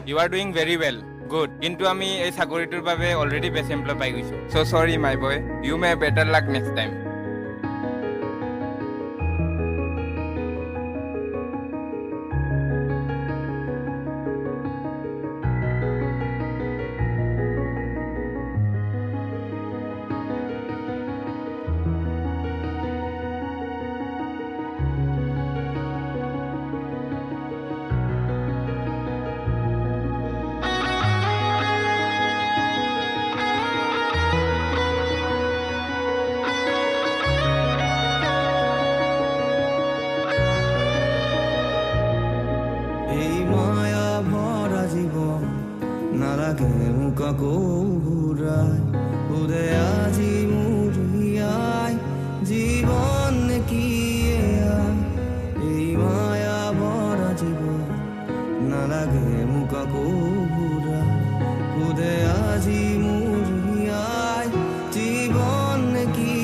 U are doing very well good কিন্তু আমি এই চাকৰিটোৰ বাবে অলৰেডি বেষ্ট এমপ্লয় পাই গৈছোঁ so' sorry my boy you may better luck next time এই মায়া ভরা জীবন নালাগে মুখাকো ঘুরায় ওরে আজি মুড়িয়ায় জীবন কি এই মায়া ভরা জীবন নালাগে মুখাকো ঘুরায় ওরে আজি মুড়িয়ায় জীবন কি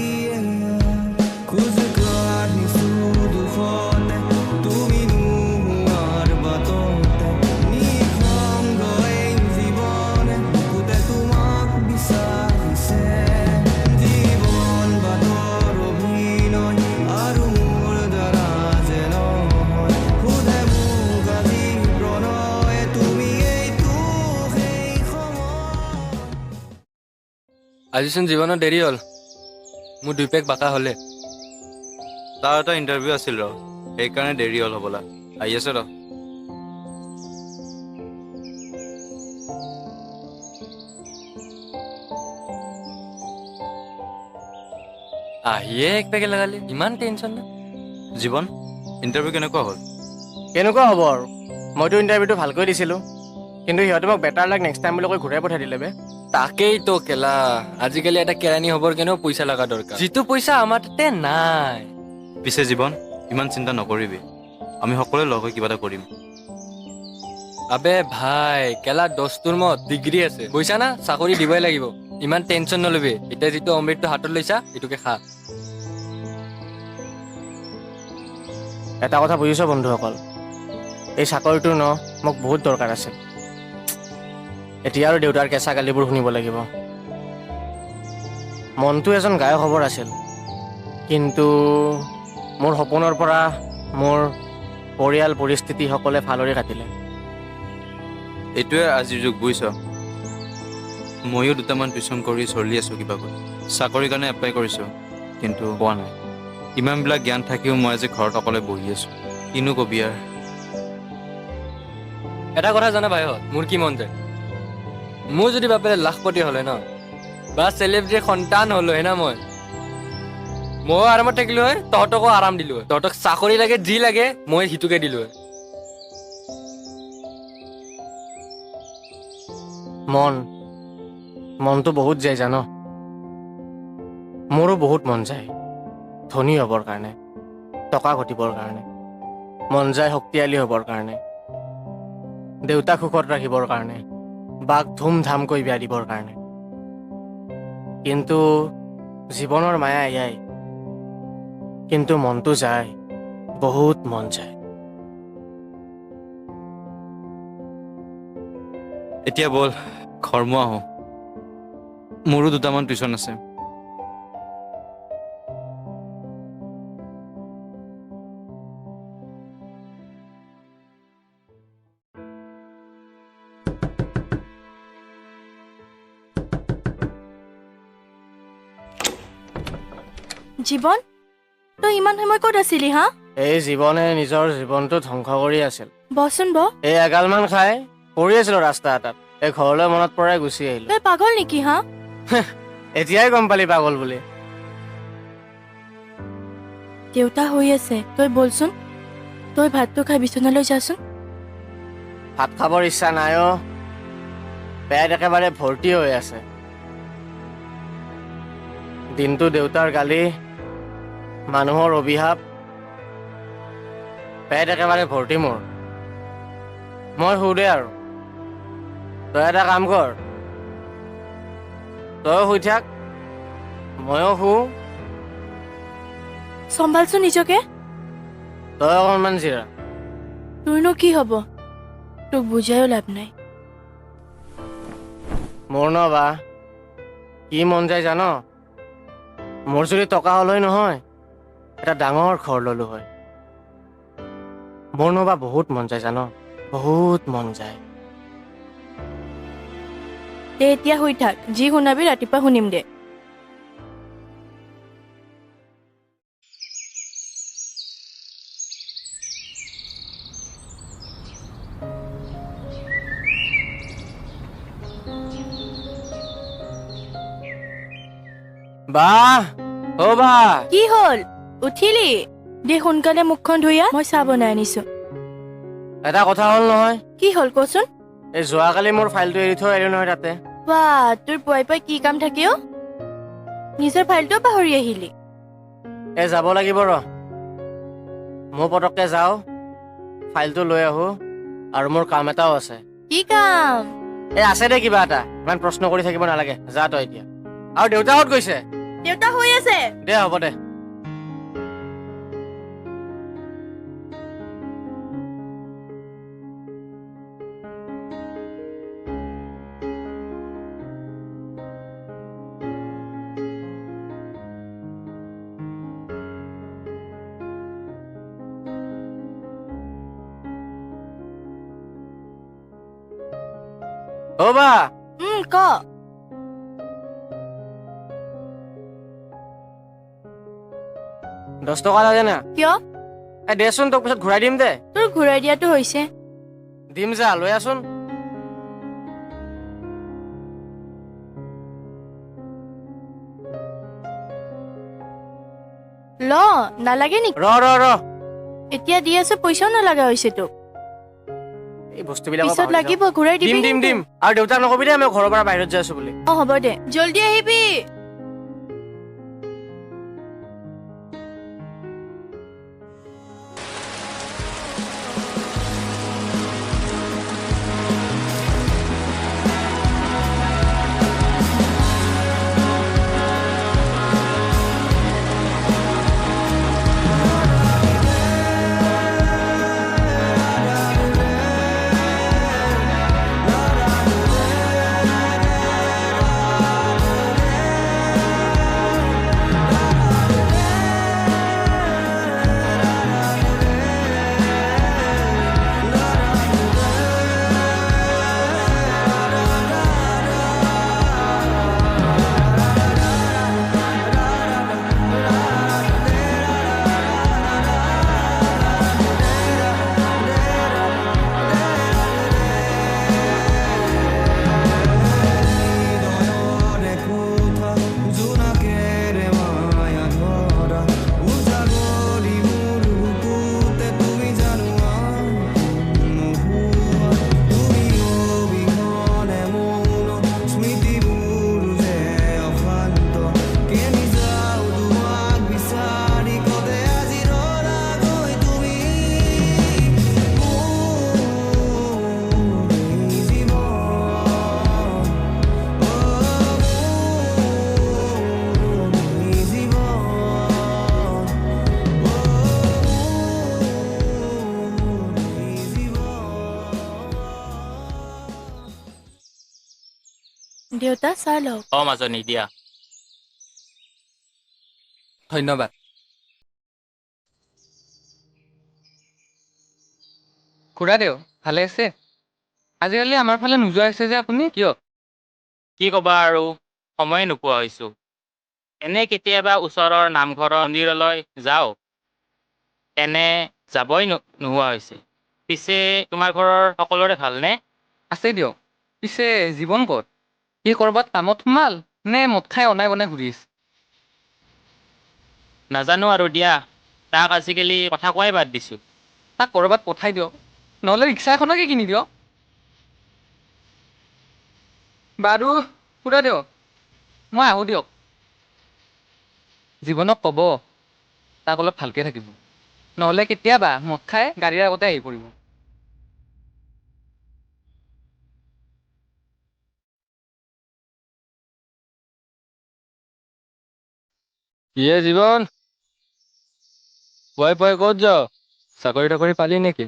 খুঁজ কাটি শুধু ফলে তুমি আজিচোন জীৱনত দেৰি হ'ল মোৰ 2 পেক বাকা হ'লে তাৰ এটা ইণ্টাৰভিউ আছিল ৰ সেইকাৰণে দেৰি হ'ল হ'বলা আহি আছে ৰ আহিয়ে 1 পেকে লগালে ইমান টেনশ্যন না জীৱন ইণ্টাৰভিউ কেনেকুৱা হ'ল কেনেকুৱা হ'ব আৰু মইতো ইণ্টাৰভিউটো ভালকৈ দিছিলোঁ কিন্তু সিহঁতে মোক বেটাৰ লাক নেক্সট টাইম বুলি কৈ ঘূৰাই পঠাই দিলে বে তাকেই তো কেলা আজিকালি এটা কেৰাণী হ'বৰ কাৰণেও পইচা লগা দৰকাৰ যিটো পইচা আমাৰ তাতে নাই পিছে জীৱন ইমান চিন্তা নকৰিবি আমি সকলোৱে লগ হৈ কিবা এটা কৰিম আবে ভাই কেলা 10 মত ডিগ্ৰী আছে বুজিছা না চাকৰি দিবই লাগিব ইমান টেনশ্যন নলবি এতিয়া যিটো অমৃতটো হাতত লৈছা এইটোকে খা এটা কথা বুজিছ বন্ধুসকল এই চাকৰিটো ন মোক বহুত দৰকাৰ আছিল এতিয়া আৰু দেউতাৰ কেঁচা গালিবোৰ শুনিব লাগিব মনটো এজন গায়ক হ'বৰ আছিল কিন্তু মোৰ সপোনৰ পৰা মোৰ পৰিয়াল পৰিস্থিতি সকলে ফালৰি কাটিলে এইটোৱে আজিৰ যুগ বুজিছ ময়ো দুটামান টিউশ্যন কৰি চলি আছোঁ কিবা কৰি চাকৰিৰ কাৰণে এপ্লাই কৰিছোঁ কিন্তু পোৱা নাই ইমানবিলাক জ্ঞান থাকিও মই আজি ঘৰত অকলে বহি আছোঁ কিনো কবি আৰু এটা কথা জানা ভাই মোৰ কি মন যায় মোৰ যদি বাপেৰে লাখপতি হ'লে ন বা চেলিব্ৰিটিৰ সন্তান হ'লো হয় না মই আৰামত থাকিলো হয় তহঁতকো আৰাম দিলো হয় তহঁতক চাকৰি লাগে যি লাগে মই সিটোকে দিলো হয় মনটো বহুত যায় জানো মোৰো বহুত মন যায় ধনী হ'বৰ কাৰণে টকা ঘটিবৰ কাৰণে মন যায় শক্তিশালী হ'বৰ কাৰণে দেউতাক সুখত ৰাখিবৰ কাৰণে বাক ধুমধামকৈ বিয়া দিবৰ কাৰণে কিন্তু জীৱনৰ মায়া এয়াই কিন্তু মনটো যায় বহুত মন যায় এতিয়া বল ঘৰমুৱা আহোঁ মোৰো দুটামান টিউশ্যন আছে জীৱন তই ইমান সময় ক'ত আছিলি হা এই জীৱনে নিজৰ জীৱনটো ধ্বংস কৰি আছিল বচোন এই এগালমান খাই পৰি আছিলো ৰাস্তা এটাত এই ঘৰলৈ মনত পৰাই গুচি আহিলো তই পাগল নেকি হা এতিয়াই গম পালি পাগল বুলি দেউতা হৈ আছে তই বলচোন তই ভাতটো খাই বিচনালৈ যাচোন ভাত খাবৰ ইচ্ছা নাই অ পেট একেবাৰে ভৰ্তি হৈ আছে দিনটো দেউতাৰ গালি মানুহৰ অভিশাপ পেট একেবাৰে ভৰ্তি মোৰ মই শুও দে আৰু তই এটা কাম কৰ তইও শুই থাক ময়ো শুও চম্ভালচোন নিজকে তই অকণমান জিৰা তোৰনো কি হ'ব তোক বুজায়ো লাভ নাই মোৰ ন বা কি মন যায় জান মোৰ যদি টকা হ'ল হয় নহয় এটা ডাঙৰ ঘৰ ল'লো হয় মোৰ নবা বহুত মন যায় জান বহুত মন যায় দে এতিয়া শুই থাক যি শুনাবি ৰাতিপুৱা শুনিম দে বা অ বা কি হ'ল উঠিলি দে সোনকালে মুখখন ধুইয়া মই চাহ বনাই আনিছো এটা কথা হ'ল নহয় কি হ'ল কচোন এই যোৱাকালি মোৰ ফাইলটো এৰি থৈ আহিলো নহয় তাতে বা তোৰ পুৱাই পুৱাই কি কাম থাকে অ নিজৰ ফাইলটোও পাহৰি আহিলি এই যাব লাগিব ৰ মই পটককে যাওঁ ফাইলটো লৈ আহো আৰু মোৰ কাম এটাও আছে কি কাম এই আছে দে কিবা এটা ইমান প্ৰশ্ন কৰি থাকিব নালাগে যা তই এতিয়া আৰু দেউতা ক'ত গৈছে দেউতা শুই আছে দে হ'ব দে অ বা ক 10 টকা লাগে না কিয় এই দেচোন তোক পিছত ঘূৰাই দিম দে তোৰ ঘূৰাই দিয়াটো হৈছে দিম যা লৈ আছোন ল নালাগে নেকি ৰ ৰ ৰ এতিয়া দি আছো পইচাও নালাগা হৈছে তোক এই বস্তুবিলাক পিছত লাগিব ঘূৰাই দিম দিবি দিম কিন্তু। দিম আৰু দেউতাক নকবি দে মই ঘৰৰ পৰা বাহিৰত যাই আছো বুলি অ হ'ব দে জল্দি আহিবি দেউতা চাহ লওক অ মাজনী দিয়া ধন্যবাদ খুৰাদেউ ভালে আছে আজিকালি আমাৰ ফালে নোযোৱা হৈছে যে আপুনি কিয় কি ক'বা আৰু সময়ে নোপোৱা হৈছোঁ এনে কেতিয়াবা ওচৰৰ নামঘৰৰ মন্দিৰলৈ যাওঁ এনে যাবই নোহোৱা হৈছে পিছে তোমাৰ ঘৰৰ সকলোৰে ভালনে আছে দিয়ক পিছে জীৱন ক'ত সি ক'ৰবাত কামত সোমাল নে মদ খাই অনাই বনাই ঘূৰি আছে নাজানো আৰু দিয়া তাক আজিকালি কথা কোৱাই বাদ দিছোঁ তাক ক'ৰবাত পঠাই দিয়ক নহ'লে ৰিক্সা এখনকে কিনি দিয়ক বাৰু খুৰাদেউ মই আহোঁ দিয়ক জীৱনক ক'ব তাক অলপ ভালকৈ থাকিব নহ'লে কেতিয়াবা মদ খাই গাড়ীৰ আগতে আহি পৰিব কিয়ে জীৱন পুৱাই পুৱাই ক'ত যাৱ চাকৰি তাকৰি পালি নেকি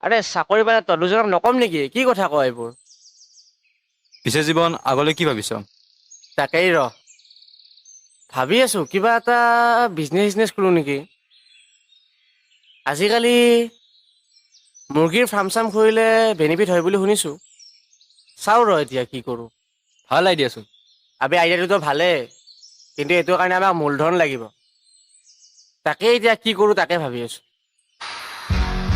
আৰে চাকৰি পালে তই দুজনক নকম নেকি কি কথা কয় এইবোৰ পিছে জীৱন আগলৈ কি ভাবিছ? তাকেই ভাবি আছোঁ কিবা এটা বিজনেছ কৰোঁ নেকি। আজিকালি মুৰ্গীৰ ফাৰ্ম চাৰ্ম খুলিলে বেনিফিট হয় বুলি শুনিছোঁ। চাওঁ এতিয়া কি কৰোঁ। ভাল আইডিয়াচোন। আবে আইডিয়াটোতো ভালেই, কিন্তু এইটো কাৰণে আমাক মূলধন লাগিব। তাকে এতিয়া কি কৰোঁ তাকে ভাবি আছোঁ।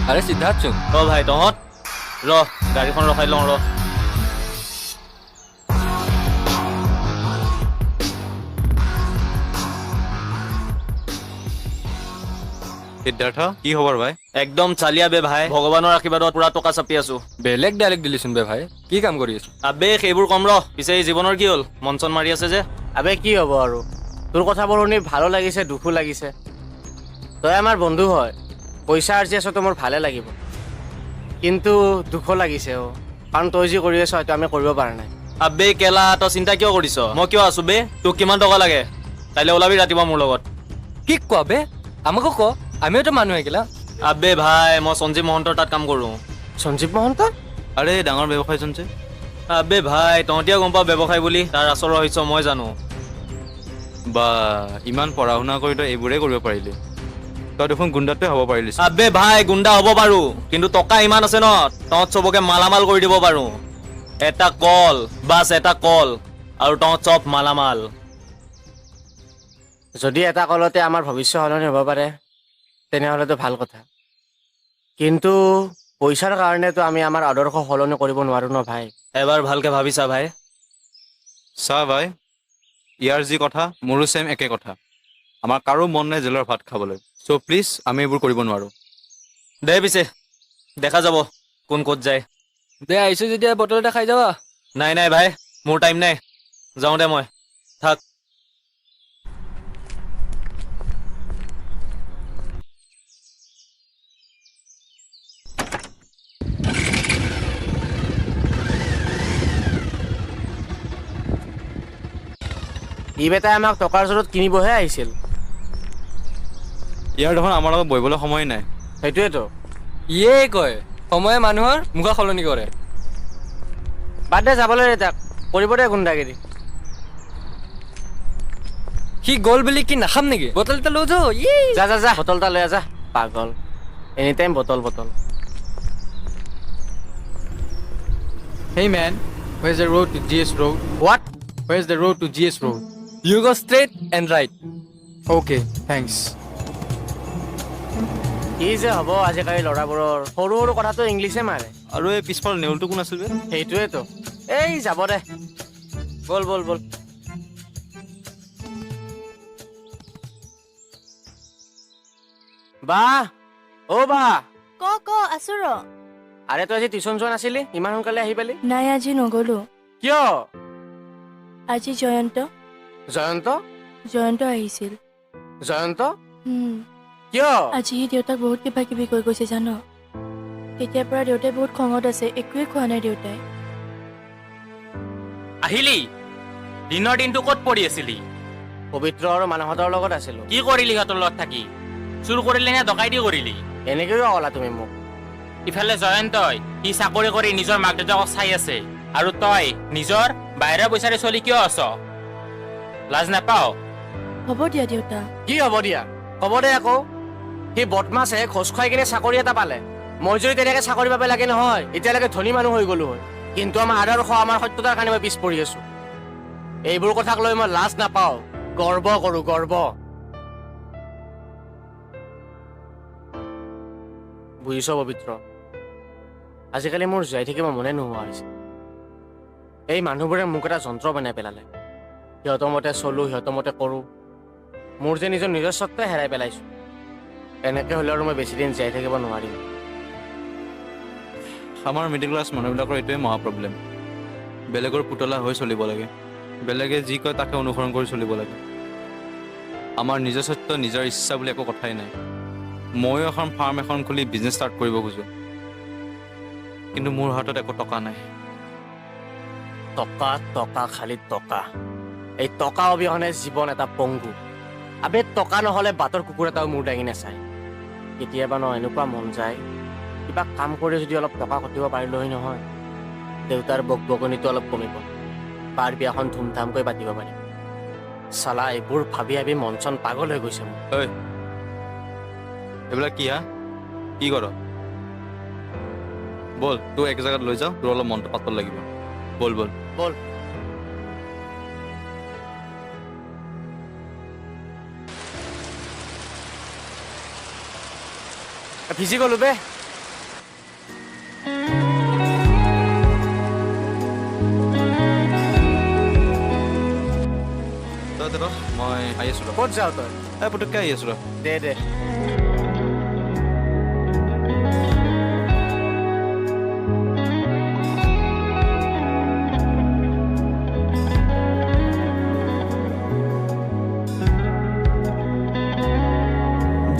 আৰে সিদ্ধাৰ্থচোন। ভাই তহঁত গাড়ীখন ৰখাই লওঁ সিদ্ধাৰ্থ কি খবৰ ভাই? একদম চালিয়া বে ভাই, ভগৱানৰ আশীৰ্বাদত পুৰা টকা চাপি আছো। বেলেগ ডাইৰেক্ট দিলিচোন বে ভাই, কি কাম কৰি আছো? আবে সেইবোৰ কম পিছে এই জীৱনৰ কি হ'ল? মন চন মাৰি আছে যে। আবে কি হ'ব আৰু, তোৰ কথাবোৰ শুনি ভালো লাগিছে দুখো লাগিছে। তই আমাৰ বন্ধু হয়, পইচা আৰ্জি আছতো মোৰ ভালে লাগিব, কিন্তু দুখো লাগিছে কাৰণ তই যি কৰি আছ হয়তো আমি কৰিব পৰা নাই। আবে কেলা তই চিন্তা কিয় কৰিছ? মই কিয় আছো বে? তোক কিমান টকা লাগে? কাইলৈ ওলাবি ৰাতিপুৱা মোৰ লগত। কি কোৱা বে? আমাকো ক, আমিওতো মানুহ একেলা। আবে ভাই মই সঞ্জীৱ মহন্তৰ তাত কাম কৰোঁ। সঞ্জীৱ মহন্ত? আৰে ডাঙৰ ব্যৱসায়ীজন যে। আবে ভাই তহঁতিয়ে গম পাৱ ব্যৱসায় বুলি, তাৰ আচল ৰহস্য মই জানো। বা ইমান পঢ়া শুনা কৰি তই এইবোৰেই কৰিব পাৰিলি। তই দেখোন গুণ্ডাটোৱে হ'ব পাৰিলিছ। আবে ভাই গুণ্ডা হ'ব পাৰো, কিন্তু টকা ইমান আছে ন, তহঁত চবকে মালামাল কৰি দিব পাৰো। এটা কল, বাছ এটা কল, আৰু তহঁত চব মালামাল। যদি এটা কলতে আমাৰ ভৱিষ্য সলনি হ'ব পাৰে তেনেহ'লেতো ভাল কথা, কিন্তু পইচাৰ কাৰণেতো আমি আমাৰ আদৰ্শ সলনি কৰিব নোৱাৰো ন ভাই। এবাৰ ভালকে ভাবিছা ভাই। চা ভাই, ইয়াৰ যি কথা মোৰো ছেম একে কথা। আমাৰ কাৰো মন নাই জেলৰ ভাত খাবলৈ, চ' প্লিজ আমি এইবোৰ কৰিব নোৱাৰোঁ। দে পিছে দেখা যাব কোন ক'ত যায়। দে আহিছো যেতিয়া বটল এটা খাই যাবা। নাই ভাই মোৰ টাইম নাই, যাওঁ দে মই, থাক। ই বেটাই আমাক টকাৰ জোৰত কিনিবহে আহিছিল। ইয়াৰ দেখোন আমাৰ লগত বহিবলৈ সময় নাই। সেইটোৱেতো। ইয়ে কয় সময়ে মানুহৰ মুখা সলনি কৰে। বাদ দে যাবলৈ দে তাক, কৰিব দে গুণ্ডাগিৰি। সি গ'ল বুলি কি নাখাম নেকি? বটল এটা লৈ যাও। যা যা যা বটল এটা লৈ যা, পাগল any time bottle bottle. Hey man, where's the road to GS Road? What? Where's the road to GS Road? You go straight and right. Okay, thanks. কি যে হ'ব আজিকালি ল'ৰাবোৰৰ, সৰু সৰু কথাটো ইংলিছে মাৰে। আৰু এই পিছফালে নেউলটো কোন আছিল বে? সেইটোৱেতো। এই যাব দে, বল বল বল। বা বা ক আছো ৰ। আৰে তই আজি টিউচন যোৱা নাছিলি, ইমান সোনকালে আহি পালি? নাই আজি নগলো। কিয়? আজি জয়ন্ত আহিছিল। জয়ন্ত? উম, কিয়? আজি দেউতাক বহুত কিবা কিবি কৈ গৈছে জান। তেতিয়াৰ পৰা দেউতাই বহুত খঙত আছে, একোৱে খোৱা নাই দেউতাই। আহিলি? দিনৰ দিনটো ক'ত পৰি আছিলি? পবিত্ৰ আৰু মানসহঁতৰ লগত আছিলো। কি কৰিলি সিহঁতৰ লগত থাকি? চুৰ কৰিলি নে ডকাইতি কৰিলি? এনেকৈও ক'লা তুমি মোক? ইফালে জয়ন্তই সি চাকৰি কৰি নিজৰ মাক দেউতাকক চাই আছে, আৰু তই নিজৰ বাহিৰা পইচাৰে চলি কিয় আছ? লাজ নাপাও? হ'ব দিয়া দেউতা। কি হ'ব দিয়া? হ'ব দে আকৌ। সি বদমাছে খোজ খুৱাই কিনে চাকৰি এটা পালে। মই যদি তেনেকে চাকৰি পাব লাগে নহয়, এতিয়ালৈকে ধনী মানুহ হৈ গলো হয়। কিন্তু আমাৰ আদৰ্শ, আমাৰ সত্যতাৰ কাৰণে মই পিছ পৰি আছো। এইবোৰ কথাক লৈ মই লাজ নাপাওঁ, গৰ্ব কৰো, গৰ্ব। বুজিছ পবিত্ৰ, আজিকালি মোৰ জীয়াই থাকিব মনে নোহোৱা হৈছে। এই মানুহবোৰে মোক এটা যন্ত্ৰ বনাই পেলালে। সিহঁতৰ মতে চলো, সিহঁতৰ মতে কৰো। মোৰ যে নিজৰ নিজস্বত্বই হেৰাই পেলাইছো। এনেকে হ'লে আৰু মই বেছি দিন জীয়াই থাকিব নোৱাৰিম। আমাৰ মিডিল ক্লাছ মানুহবিলাকৰ এইটোৱে মহা প্ৰব্লেম। বেলেগৰ পুতলা হৈ চলিব লাগে, বেলেগে যি কয় তাকে অনুসৰণ কৰি চলিব লাগে। আমাৰ নিজস্বত্ব, নিজৰ ইচ্ছা বুলি একো কথাই নাই। ময়ো এখন ফাৰ্ম এখন খুলি বিজনেছ ষ্টাৰ্ট কৰিব খোজোঁ, কিন্তু মোৰ হাতত একো টকা নাই। টকা টকা খালি টকা। এই টকা অবিহনে জীৱন এটা পংগু। আবে টকা নহ'লে বাটৰ কুকুৰ এটাও মূৰ দাঙি নাচায়। কেতিয়াবা এনেকুৱা মন যায়, কিবা কাম কৰি যদি অলপ টকা ঘটিব পাৰিলোহি নহয়, দেউতাৰ বকবকনিটো অলপ কমিব। বাৰ বিয়াখন ধুমধামকৈ পাতিব পাৰিম চালা এইবোৰ ভাবি ভাবি মন চন পাগল হৈ গৈছে মোৰ ঐ এইবিলাক কি হা কি কৰ বল তোক এক জেগাত লৈ যাওঁ তোৰ অলপ মনটো পাতল লাগিব বল বল বল ভিজি গলো বে তই ৰ মই আহি আছোঁ ৰ ক'ত যাওঁ তই পুটুককৈ আহি আছোঁ ৰ দে দে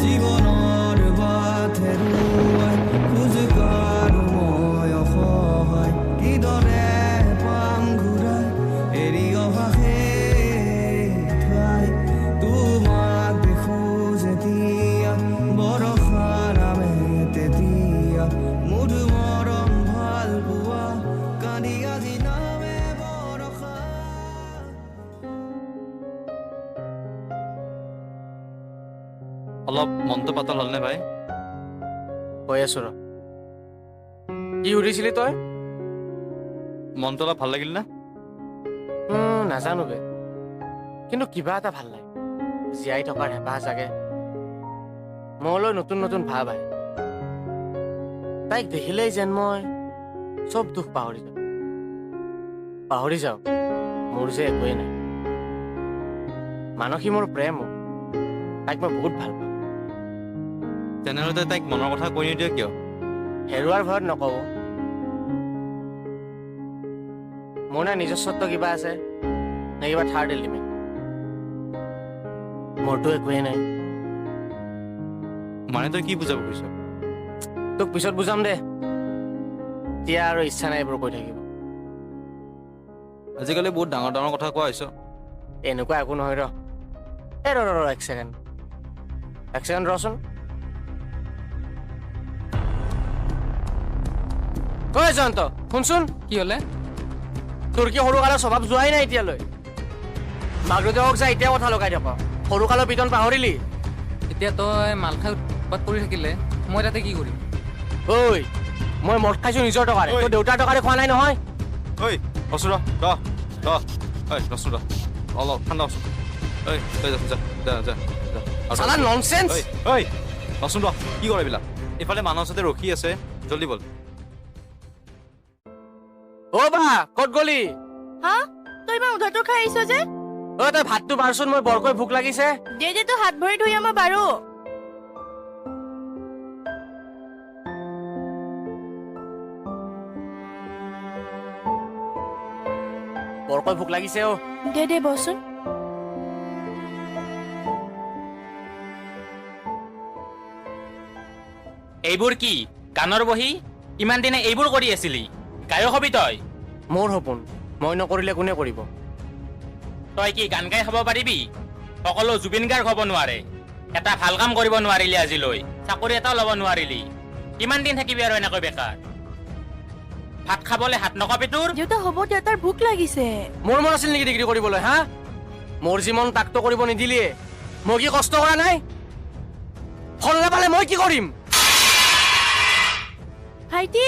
জীৱনৰ বাট হেৰুৱাই খোজ কাঢ়ো মই অসহায় কিদৰে পাম ঘূৰাই এৰি অহা সেই ঠাই তোমাক দেখো যেতিয়া বৰষা নামে তেতিয়া মুঠ মৰম ভাল পোৱা কান্দি আজি নামে বৰষা অলপ মনটো পাতল হ'লনে ভাই কৈ আছো ৰ কি সুধিছিলি তই মনটো অলপ ভাল লাগিল না নাজানো বে কিন্তু কিবা এটা ভাল লাগে জীয়াই থকাৰ হেঁপাহ জাগে মলৈ নতুন নতুন ভাৱ আহে তাইক দেখিলেই যেন মই চব দুখ পাহৰি যাওঁ মোৰ যে একোৱেই নাই মানসী মোৰ প্ৰেম তাইক মই বহুত ভাল পাওঁ তেনেহ'লে তই তাইক মনৰ কথা কৈ নিদিয় কিয় হেৰুৱাৰ ভয়ত নকওঁ মোৰ নাই নিজস্বত্ব কিবা আছে নে কিবা থাৰ্ড এলিমেণ্ট মোৰতো একোৱেই নাই মানে তই কি বুজাব খুজিছ তোক পিছত বুজাম দে এতিয়া আৰু ইচ্ছা নাই এইবোৰ কৈ থাকিব আজিকালি বহুত ডাঙৰ ডাঙৰ কথা কোৱা হৈছ এনেকুৱা একো নহয় ৰ এই ৰ এক ছেকেণ্ড ৰচোন ঐ জয়ন্ত শুনচোন কি হ'লে তোৰ কি সৰুকালৰ স্বভাৱ যোৱাই নাই এতিয়ালৈ মাক দেউতাকক যা এতিয়া কথা লগাই থাক সৰুকালৰ পিটন পাহৰিলি এতিয়া তই মাল খাই উৎপাত কৰি থাকিলে মই তাতে কি কৰিম ঐ মই মদ খাইছো নিজৰ টকাৰে তোৰ দেউতাৰ টকাৰে খোৱা নাই নহয় ঐ ৰচো ৰ ঐ ৰচো ৰ অলপ ঠাণ্ডা ৰচোন ঐ তই যা চালা ননচেন্স ঐ ৰচোন ৰ কি কৰে এইবিলাক এইফালে মানুহৰ ওচৰতে ৰখি আছে জল্দি বল অ' বা ক'ত গলি হা তই ইমান উধাটো খাই আহিছ যে অ' তই ভাতটো বাৰচোন মই বৰকৈ ভোক লাগিছে দে তো হাত ভৰি ধুই আমাৰ বাৰু বৰকৈ ভোক লাগিছে অ' দে বচোন এইবোৰ কি গানৰ বহি ইমান দিনে এইবোৰ কৰি আছিলি গায়ক হবি তই মোৰ সপোন মই নকৰিলে কোনে কৰিব তই কি গান গাই খাব পাৰিবি সকলো জুবিন গাৰ্গ হ'ব নোৱাৰে এটা ভাল কাম কৰিব নোৱাৰিলি আজিলৈ চাকৰি এটাও ল'ব নোৱাৰিলি কিমান দিন থাকিবি আৰু এনেকৈ বেকাৰ ভাত খাবলৈ হাত নকপি তোৰ দেউতা হ'ব দেউতাৰ ভোক লাগিছে মোৰ মন আছিল নেকি ডিগ্ৰী কৰিবলৈ হা মোৰ জীৱন তাকটো কৰিব নিদিলিয়ে মই কি কষ্ট কৰা নাই ফল নাপালে মই কি কৰিম ভাইটি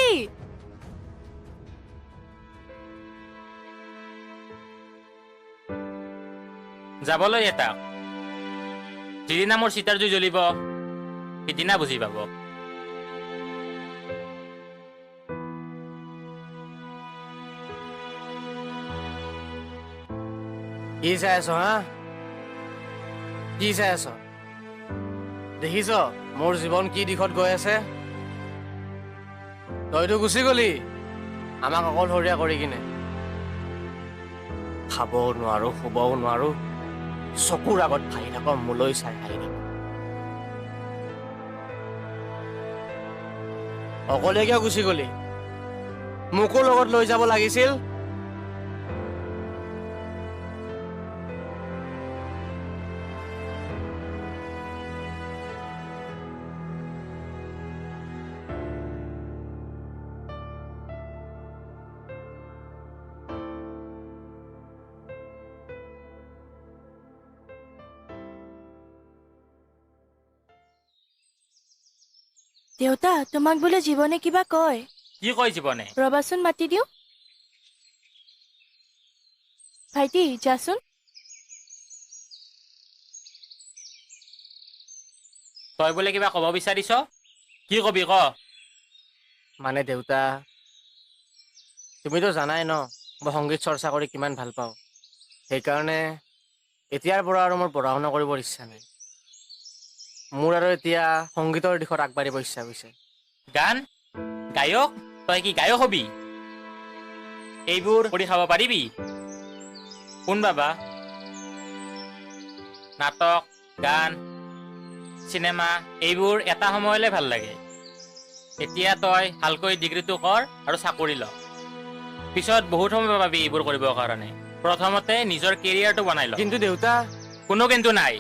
যাবলৈ এটা যিদিনা মোৰ চিতাৰ জুই জ্বলিব সিদিনা বুজি পাব কি চাই আছ হা কি চাই আছ দেখিছ মোৰ জীৱন কি দিশত গৈ আছে তইতো গুচি গলি আমাক অকলশৰীয়া কৰি কিনে খাবও নোৱাৰো শুবও নোৱাৰো চকুৰ আগত ভাহি থাক মোলৈ চাই হাঁহি থাক অকলে কিয় গুচি গলি মোকো লগত লৈ যাব লাগিছিল দেউতা তোমাক বোলে জীৱনে কিবা কয় কি কয় জীৱনে? ৰবাচোন মাতি দিওঁ ভাইটি যাচোন তই বোলে কিবা ক'ব বিচাৰিছ? কি কবি ক? মানে দেউতা তুমিতো জানাই ন মই সংগীত চৰ্চা কৰি কিমান ভাল পাওঁ সেইকাৰণে এতিয়াৰ পৰা আৰু মোৰ পঢ়া শুনা কৰিবৰ ইচ্ছা নাই মোৰ আৰু এতিয়া সংগীতৰ দিশত আগবাঢ়িব ইচ্ছা গৈছে গান? গায়ক? তই কি গায়ক হবি? এইবোৰ কৰি খাব পাৰিবি? কোন বাবা? নাটক, গান, চিনেমা এইবোৰ এটা সময়লৈ ভাল লাগে। এতিয়া তই ভালকৈ ডিগ্ৰীটো কৰ আৰু চাকৰি ল। পিছত বহুত সময় পাবি এইবোৰ কৰিবৰ কাৰণে। প্ৰথমতে নিজৰ কেৰিয়াৰটো বনাই ল। কিন্তু দেউতা কোনো কিন্তু নাই।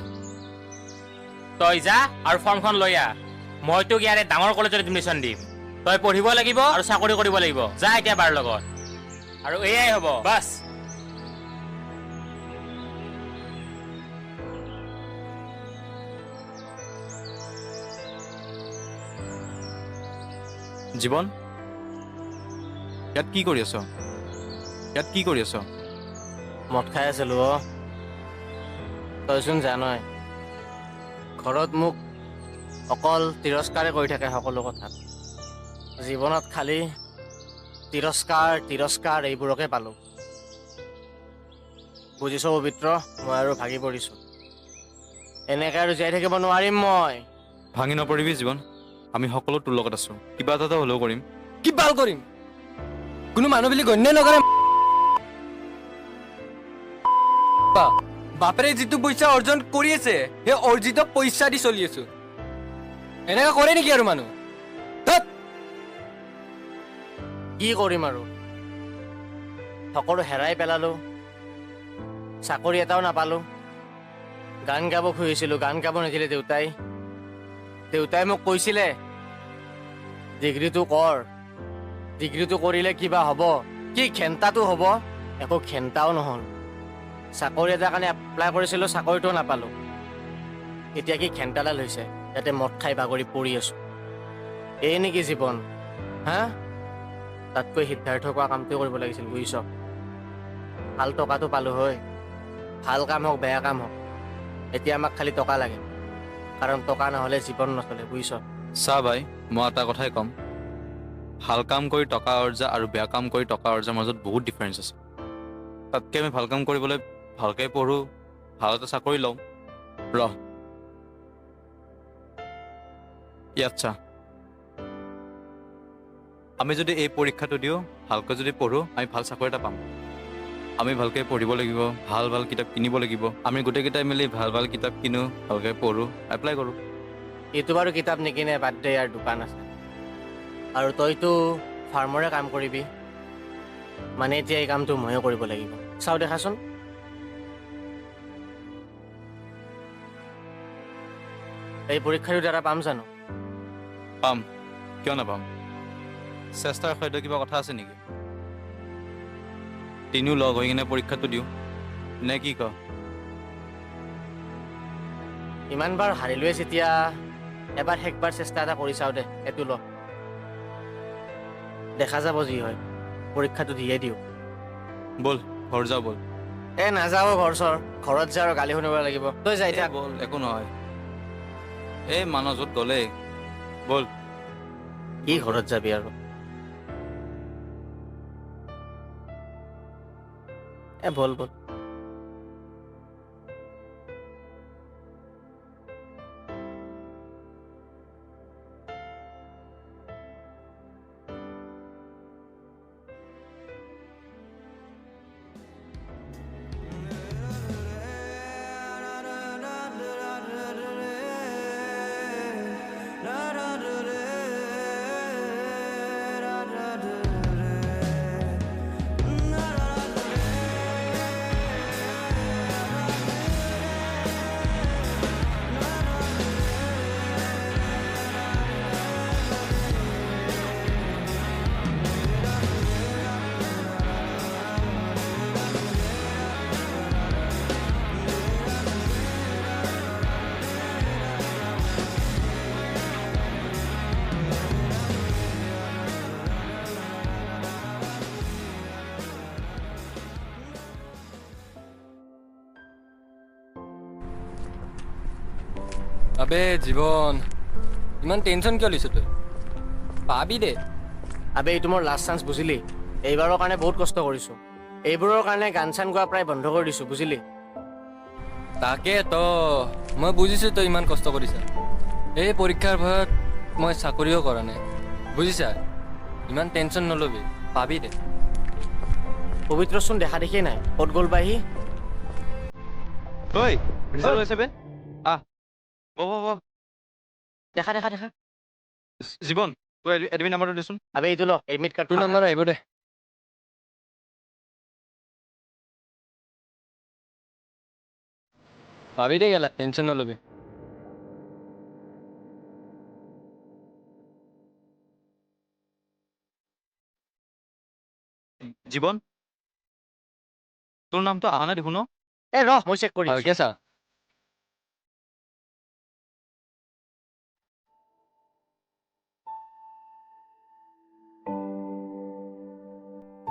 তই যা আৰু ফৰ্মখন লৈ আহ। মই তোক ইয়াৰে ডাঙৰ কলেজত এডমিশ্যন দিম। তই পঢ়িব লাগিব আৰু চাকৰি কৰিব লাগিব। যা এতিয়া বাৰ লগত। আৰু এয়াই হ'ব বাছ। জীৱন ইয়াত কি কৰি আছ? ইয়াত কি কৰি আছ? মদ খাই আছিলো তইচোন জানই ঘৰত মোক অকল তিৰস্কাৰে কৰি থাকে সকলো কথাত জীৱনত খালি তিৰস্কাৰ এইবোৰকে পালো বুজিছ পবিত্ৰ মই আৰু ভাগি পৰিছো এনেকে আৰু জীয়াই থাকিব নোৱাৰিম মই ভাঙি নপৰিবি জীৱন আমি সকলো তোৰ লগত আছো কিবা এটা হ'লেও কৰিম কি ভাল কৰিম কোনো মানুহ বুলি গণ্য নকৰে বাপেৰে যিটো পইচা অৰ্জন কৰি আছে সেই অৰ্জিত পইচা দি চলি আছো এনেকা কৰে নেকি আৰু মানুহ ধত! কি কৰিম আৰু সকলো হেৰাই পেলালো চাকৰি এটাও নাপালো গান গাব খুজিছিলো গান গাব নিদিলে দেউতাই মোক কৈছিলে ডিগ্ৰীটো কৰ ডিগ্ৰীটো কৰিলে কিবা হ'ব কি ঘেণ্টাটো হ'ব একো ঘেণ্টাও নহ'ল চাকৰি এটাৰ কাৰণে এপ্লাই কৰিছিলো চাকৰিটোও নাপালো এতিয়া কি ঘেণ্টাডাল হৈছে ইয়াতে মদ খাই বাগৰি পৰি আছো এই নেকি জীৱন হা তাতকৈ সিদ্ধাৰ্থ কোৱা কামটোৱে কৰিব লাগিছিল বুজিছ ভাল টকাটো পালো হয় ভাল কাম হওক বেয়া কাম হওক এতিয়া আমাক খালি টকা লাগে কাৰণ টকা নহ'লে জীৱন নচলে বুজিছ চা ভাই মই এটা কথাই ক'ম ভাল কাম কৰি টকা অৰ্জা আৰু বেয়া কাম কৰি টকা অৰ্জাৰ মাজত বহুত ডিফাৰেঞ্চ আছে তাতকৈ আমি ভাল কাম কৰিবলৈ ভালকৈ পঢ়ো ভাল এটা চাকৰি লওঁ ৰহ ইয়াত চা আমি যদি এই পৰীক্ষাটো দিওঁ ভালকৈ যদি পঢ়োঁ আমি ভাল চাকৰি এটা পাম আমি ভালকৈ পঢ়িব লাগিব ভাল ভাল কিতাপ কিনিব লাগিব আমি গোটেইকেইটাই মিলি ভাল ভাল কিতাপ কিনো ভালকৈ পঢ়োঁ এপ্লাই কৰোঁ এইটো বাৰু কিতাপ নিকিনে বাদ দে ইয়াৰ দোকান আছে আৰু তইতো ফাৰ্মৰে কাম কৰিবি মানে এতিয়া এই কামটো ময়ো কৰিব লাগিব চাওঁ দেখাচোন এই পৰীক্ষাটোৰ দ্বাৰা পাম জানো পাম কিয় নাপাম চেষ্টাৰ সৈতে কিবা কথা আছে নেকি তিনিও লগ হৈ কিনে পৰীক্ষাটো দিওঁ নে কি ক ইমানবাৰ হাৰিলোৱে যেতিয়া এবাৰ শেষবাৰ চেষ্টা এটা কৰি চাওঁ দে এইটো ল দেখা যাব যি হয় পৰীক্ষাটো দিয়ে দিওঁ ব'ল ঘৰ যাওঁ ব'ল নাযাওঁ ঘৰত যা আৰু গালি শুনিব লাগিব তই যাই থাক ব'ল একো নহয় এই মানজত গ'লে ব'ল কি ঘৰত যাবি আৰু ব'ল আবে জীৱন ইমান টেনশ্যন কিয় লৈছ তই পাবি দে আবে এইটো মোৰ লাষ্ট চান্স বুজিলি এইবাৰৰ কাৰণে বহুত কষ্ট কৰিছোঁ এইবোৰৰ কাৰণে গান চান গোৱা প্ৰায় বন্ধ কৰি দিছোঁ বুজিলি তাকে তো মই বুজিছোঁ তই ইমান কষ্ট কৰিছা এই পৰীক্ষাৰ ভয়ত মই চাকৰিও কৰা নাই বুজিছা ইমান টেনশ্যন নল'বি পাবি দে পবিত্ৰচোন দেখা দেখিয়ে নাই ক'ত গ'ল বা সি ঐ ৰিজাল্ট হৈছে বে আহ দেখা দেখা দেখা জীৱন তই এডমিট নাম্বাৰটো দেচোন আবে এইটো ল এডমিট কাৰ্ড তোৰ নাম্বাৰ আহিব দে পাবি দে গেলা টেনশ্যন নল'বি জীৱন তোৰ নামটো অহা নাই দেখোন ন এ ৰহ মই চেক কৰি আছোঁ। ভালকে চা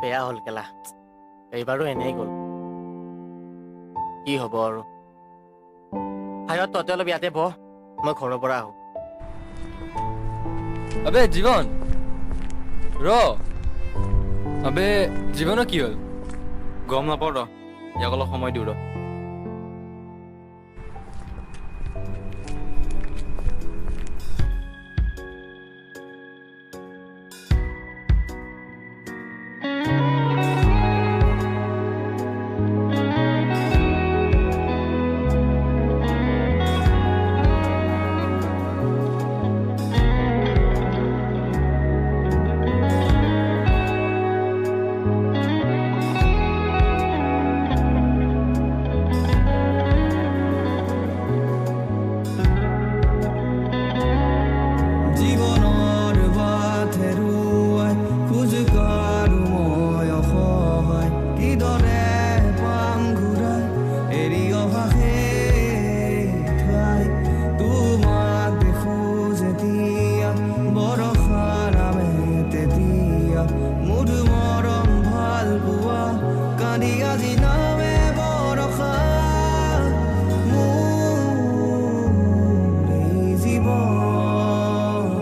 বেয়া হ'ল কেলা এইবাৰো এনেই গ'ল কি হ'ব আৰু হায়ত তহঁতে অলপ ইয়াতে বহ মই ঘৰৰ পৰা আহোঁ আবে জীৱন ৰ আবে জীৱনৰ কি হ'ল গম নাপাওঁ ৰ ইয়াক অলপ সময় দিওঁ ৰ জীৱনৰ বাট হেৰুৱাই খোজ কাঢ়ো মই অসহায় কিদৰে পাম ঘূৰাই এৰি অহা সেই ঠাই তোমাক দেখো যেতিয়া বৰষা নামে তেতিয়া মোৰ মৰম ভাল পোৱা কান্দি আজি নামে বৰষা মোৰ এই জীৱন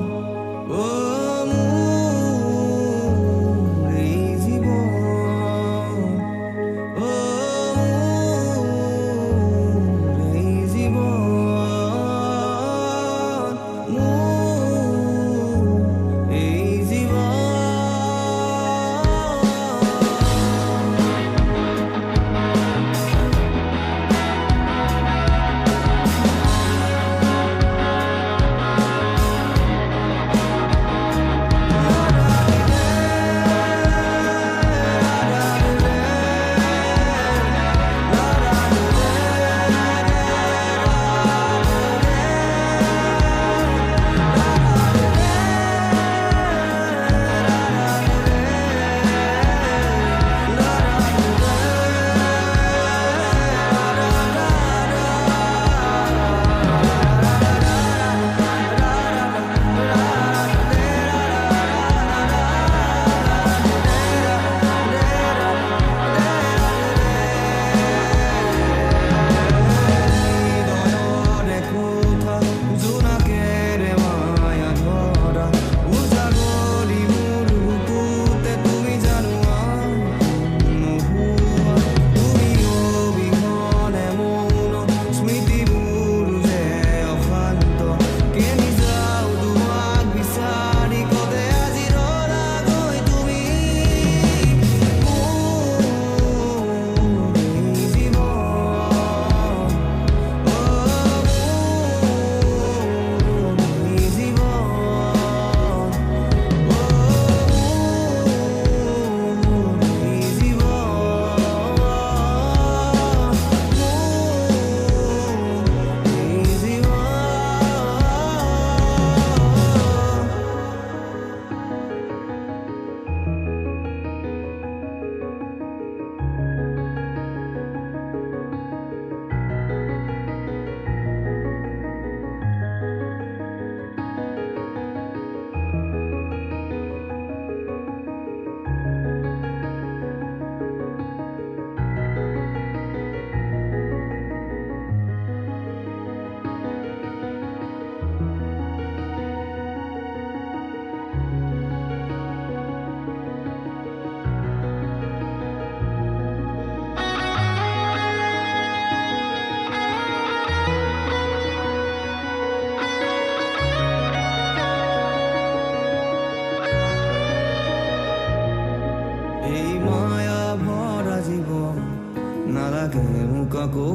আকৌ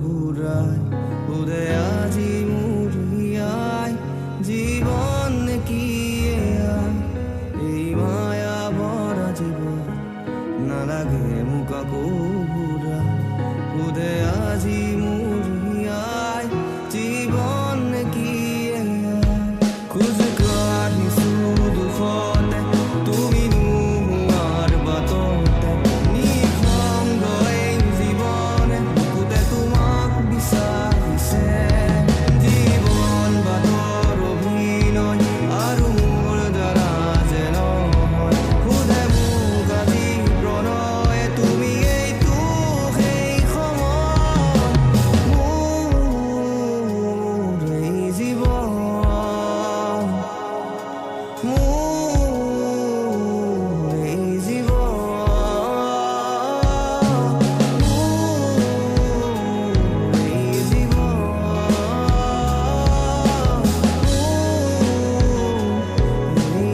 ঘূৰাই সোধে আজি মোৰ হিয়াই জীৱন নে কি এয়াই এই মায়া ভৰা জীৱন নালাগে মোক আকৌ ঘূৰাই সোধে আজি মোৰ হিয়াই জীৱন নে কি এয়াই খোজ কাঢ়িছো দুখতে তুমি নোহোৱাৰ বাটতে নিসংগ এই জীৱনে বুকুতে তোমাক বিচাৰিছে জীৱন বাটৰ অভিনয় আৰু মোৰ দ্বাৰা যে নহয় সোধে মোক আজি প্ৰণয়ে তুমি এইটো সেই সময় মোৰ এই জীৱন মোৰ এই জীৱন মোৰ এই জীৱন মোৰ এই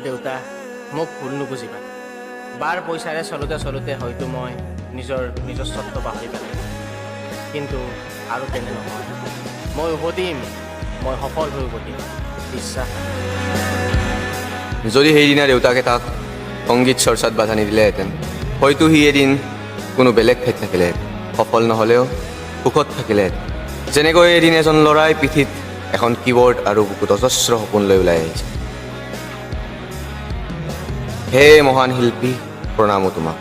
দেউতা মোক ভুল নুবুজিবা বাৰ পইচাৰে চলোতে চলোতে হয়তো মই নিজৰ নিজস্বত্ব পাহৰি পেলাইছোঁ কিন্তু আৰু তেনে নহয় মই উভতিম মই সফল হৈ উভতিম বিশ্বাস যদি সেইদিনা দেউতাকে তাক সংগীত চৰ্চাত বাধা নিদিলেহেঁতেন হয়তো সি এদিন কোনো বেলেগ ঠাইত থাকিলেহেঁতেন সফল নহ'লেও সুখত থাকিলেহেঁতেন যেনেকৈ এদিন এজন ল'ৰাই পিঠিত এখন কীবৰ্ড আৰু বুকুত অজস্ৰ সপোন লৈ ওলাই আহিছে হে মহান শিল্পী প্ৰণামো তোমাক